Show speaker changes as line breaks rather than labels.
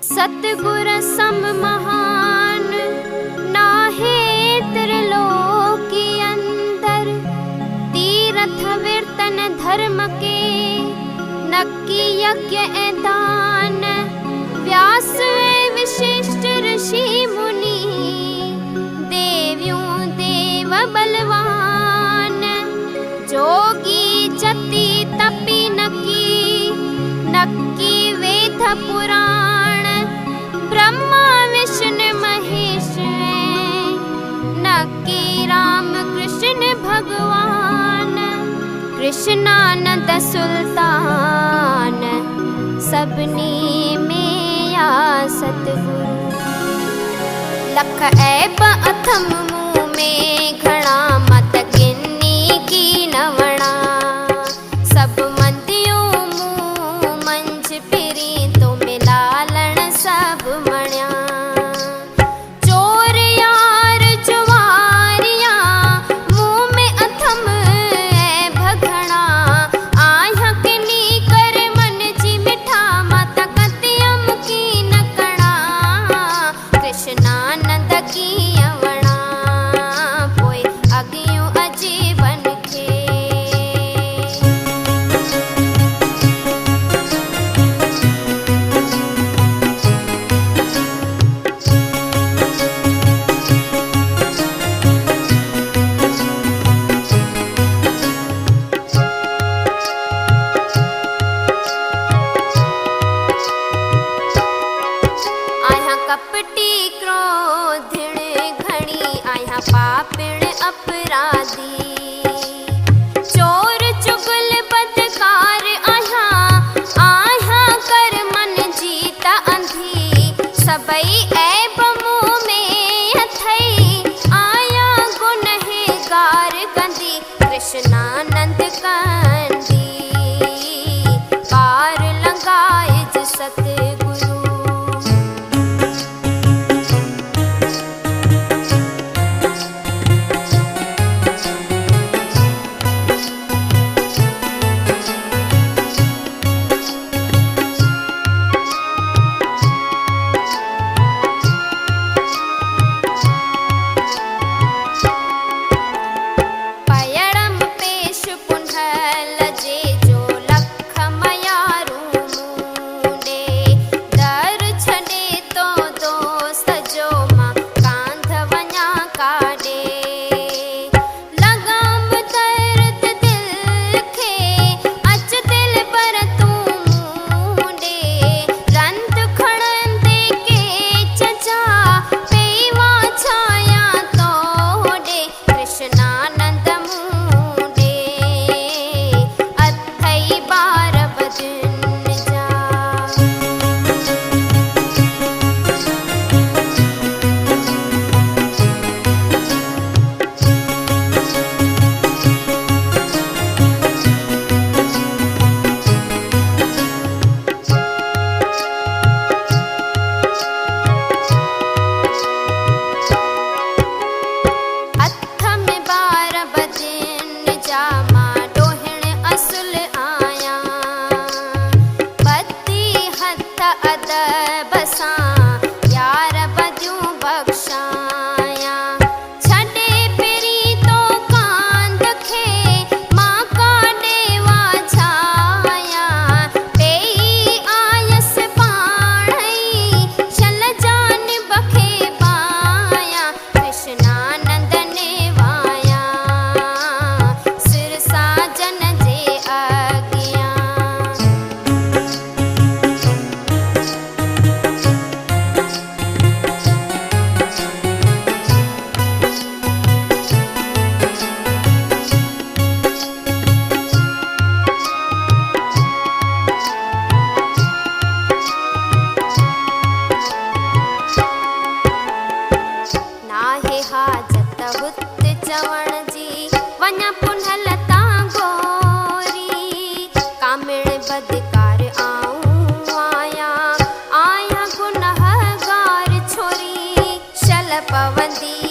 सतगुर सम महान नाहे त्रिलोकी अंदर। तीरथ वीरतन धर्म के नक्की यज्ञ दान। व्यास विशिष्ट ऋषि मुनि देव्यों देव बलवान। जोगी जति तपी नक्की वेद पुराण। ब्रह्मा विष्णु महेश नक्की राम कृष्ण भगवान। कृष्णानंद सुल्तान सबने में या सतगुरु। लख ऐब अथम मुँह में घड़ा मत गिन्नी की नवणा। सब मंदियों मुँह मंझ फिरी तो मिलालन सब मण्या। चोर यार जुआरिया मुँह में अथम ऐ भगणा। आया किनी कर मन जी मिठा माता कतियम की नकणा। कृष्णानंद की अवणा पोए अगियों अजीवन के। आया कपटी क्रोधिण घणी। आया पापिण अपराधी। चोर चुगल बदकार आया कर मन जीता अंधी। सबई ऐब मुँह में अथई आया गुनहगार गंदी। कृष्णानंद कंदी पार लगाए ज सतगुरु। पयड़म पेश पुन्हल जे जो लख मयारू मुंडे। दर छड़े तो दोस्त जो मां कांध वञा काॾे। लगाम दर्द दिल खे अच दिल पर तूं मुंडे। रंध खणंदे के चचा पेवा छाया तोड़े। कृष्णानंद मुंडे अथई बार बदन जा। अथ में बार बदन जा मां डोहिण असुल आया। पति हथ अदब सां यार बदियूं बख्शाया। छॾे फिरी तो कांध खे मां काॾे वाझाया। पेई आयस पाणई छल जानिब खे पाया। कृष्णानंद ने वाया सिर साजन जे अगियां। नाहे हाजत हुत चवण जी वञा पुन्हल तां गोरी। कामिण बदकार आऊं आया गुनहगार छोरी। शल पवंदी